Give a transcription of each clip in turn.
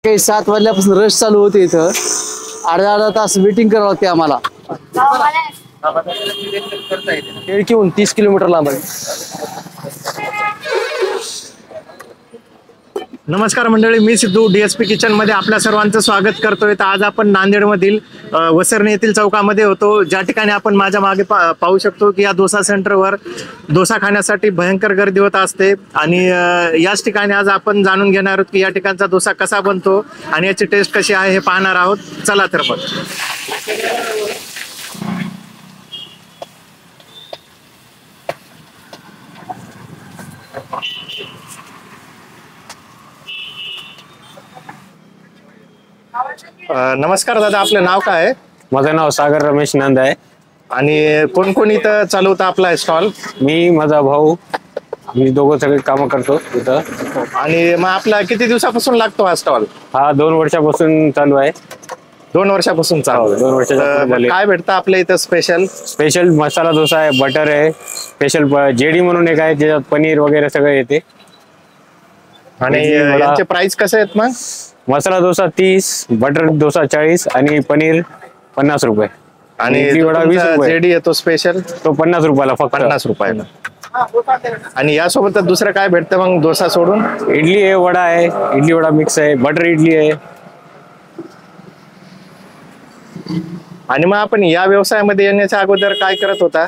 काही 7 वाजल्यापासून रश चालू होते इथं. अर्धा तास वेटिंग करावं लागते आम्हाला. केळकीहून 30 किलोमीटर लांब आहे. नमस्कार मंडळी, मी सिद्धू DSP किचन मध्ये आपल्या सर्वांचं स्वागत करतोय. तर आज आपण नांदेड मधील वसरणे येथील चौकामध्ये होतो, ज्या ठिकाणी आपण माझ्या मागे पाहू शकतो की या डोसा सेंटरवर डोसा खाण्यासाठी भयंकर गर्दी होत असते. आणि याच ठिकाणी आज आपण जाणून घेणार आहोत की या ठिकाणचा डोसा कसा बनतो आणि याची टेस्ट कशी आहे हे पाहणार आहोत. चला तर मग. नमस्कार दादा, आपलं नाव काय आहे? माझं नाव सागर रमेश नंद आहे. आणि कोण कोण इथं चालवतं आपला स्टॉल? मी, माझा भाऊ, आम्ही दोघं सगळे कामं करतो इथं. आणि मग आपला किती दिवसापासून लागतो हा स्टॉल? हा 2 वर्षापासून चालू आहे. 2 वर्षापासून चालू हो, 2 वर्षाच्या पुढे झाले. काय भेटतं आपल्या इथं स्पेशल? स्पेशल मसाला डोसा आहे, बटर आहे, स्पेशल जेडी म्हणून एक आहे ज्याच्यात पनीर वगैरे सगळं येते. आणि इडली वडा. यांचे प्राइस कसे आहेत मग? मसाला डोसा 30, बटर डोसा 40 आणि पनीर 50 रुपये. आणि इडली वडा 20 रुपये. जेडी येतो स्पेशल तो 50 रुपयाला फक्त. 50 रुपयाला. आणि यासोबत दुसरं काय भेटतं मग डोसा सोडून? इडली आहे, वडा आहे, इडली वडा मिक्स आहे, बटर इडली आहे. आणि मग आपण या व्यवसायामध्ये येण्याच्या अगोदर काय करत होता?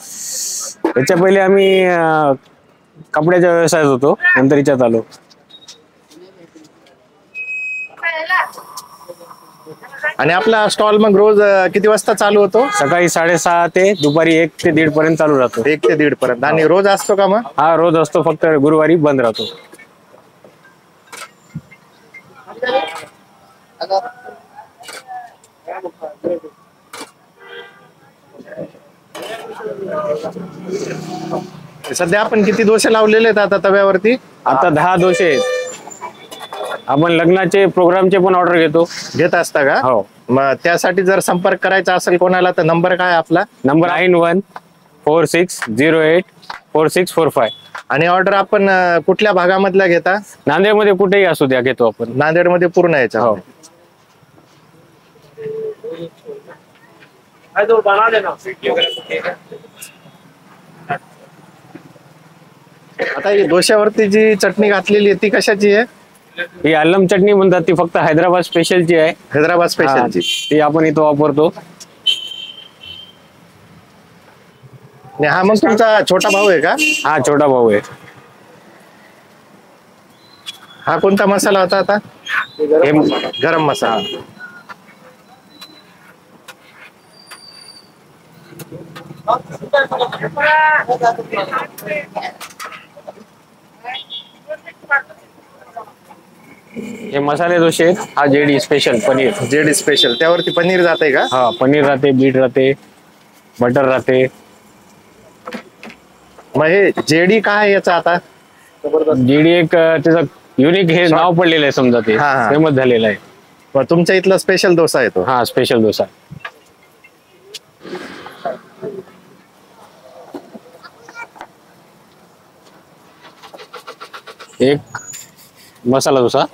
याच्या पहिले आम्ही कपड्याच्या व्यवसायात होतो, नंतर याच्यात आलो. आणि आपला स्टॉल मग रोज किती वाजता चालू होतो? सकाळी 6:30 ते दुपारी 1 ते 1:30 पर्यंत चालू राहतो. 1 ते 1:30 पर्यंत. आणि रोज असतो का मग? हा रोज असतो, फक्त गुरुवारी बंद राहतो. सध्या आपण किती डोसे लावलेले आहेत आता तव्यावरती? आता 10 डोसे आहेत. आपण लग्नाचे प्रोग्रामचे पण ऑर्डर घेत असता का? हो. मग त्यासाठी जर संपर्क करायचा असेल कोणाला तर नंबर काय आपला? नंबर 9146084645. आणि ऑर्डर आपण कुठल्या भागामधल्या घेता? नांदेडमध्ये कुठेही असू द्या, घेतो आपण. नांदेडमध्ये पूर्ण याच्या. हो. आता ही डोश्यावरती जी चटणी घातलेली आहे ती कशाची आहे? ही अल्लम चटणी म्हणतात, ती फक्त हैदराबाद स्पेशलची आहे. हैदराबाद स्पेशलची. ती आपण इथं वापरतो. आणि हा मग तुमचा छोटा भाऊ आहे का? हा छोटा भाऊ आहे. हा कोणता मसाला होता आता? गरम मसाला. हे मसाले डोसे आहेत. हा JD special paneer. JD special, त्यावरती पनीर जाते का? हा पनीर राहते, बीट राहते, बटर राहते. मग हे जेडी काय आहे याचा आता? जेडी एक त्याचं युनिक हे नाव पडलेलं आहे, समजा ते हा, हा. फेमस झालेलं आहे. मग तुमच्या इथला स्पेशल डोसा येतो? हा स्पेशल डोसा. एक मसाला डोसा.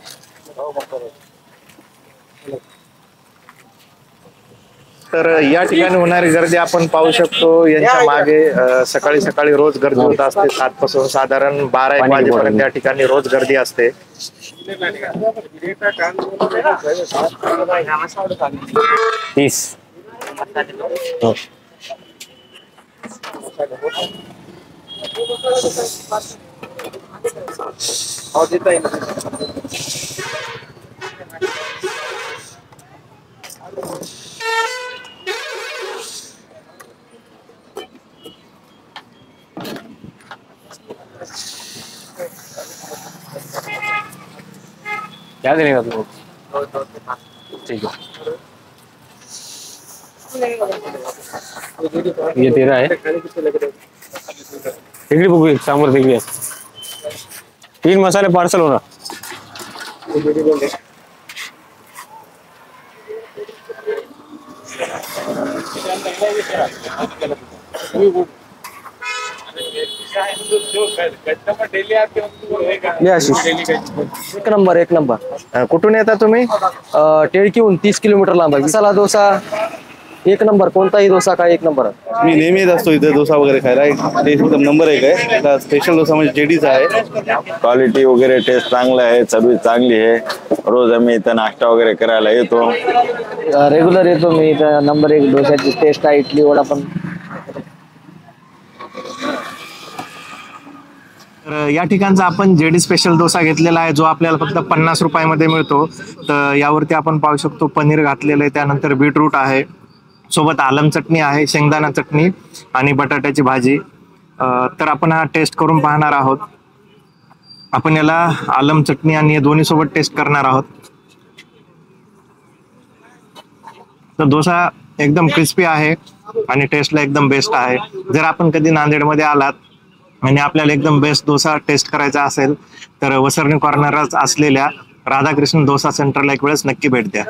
तर या ठिकाणी होणारी गर्दी आपण पाहू शकतो. यांच्या मागे सकाळी सकाळी रोज गर्दी होत असते. 7 पासून साधारण 12-1 वाजेपर्यंत या ठिकाणी रोज गर्दी असते. 30. हो. क्या देने का? ठीक है, ये तेरा है. तिकड़ी बुक सांबर तिकड़ी 3 मसाले पार्सल होना. एक नंबर एक नंबर. कुठून येता तुम्ही? टेळकीहून 30 किलोमीटर लांब आहे. मसाला डोसा एक नंबर, कोणताही डोसा काय एक नंबर आहे. मी नेहमी येत असतो इथे डोसा वगैरे खायला. टेस्ट एकदम नंबर 1 आहे. स्पेशल डोसा म्हणजे जेडीचा आहे. क्वालिटी वगैरे टेस्ट चांगला आहे, सर्विस चांगली आहे. रोज आम्ही इथं नाश्ता वगैरे करायला येतो. रेग्युलर येतो मी इथं. नंबर 1 डोश्याची टेस्ट आहे. इडली वडा पण. तर या ठिकाणचा आपण जेडी स्पेशल डोसा घेतलेला आहे, जो आपल्याला फक्त 50 रुपयामध्ये मिळतो. तर यावरती आपण पाहू शकतो पनीर घातलेलं आहे, त्यानंतर बीटरूट आहे, सोबत आलम चटणी आहे, शेंगदाणा चटणी आणि बटाट्याची भाजी. तर आपण हा टेस्ट करून पाहणार आहोत. आपण याला आलम चटणी आणि या दोन्ही सोबत टेस्ट करणार आहोत. तर डोसा एकदम क्रिस्पी आहे आणि टेस्टला एकदम बेस्ट आहे. जर आपण कधी नांदेडमध्ये आलात आणि आपल्याला एकदम बेस्ट डोसा टेस्ट करायचा असेल तर वसरणी कॉर्नरच असलेल्या राधाकृष्ण डोसा सेंटरला एक वेळेस नक्की भेट द्या.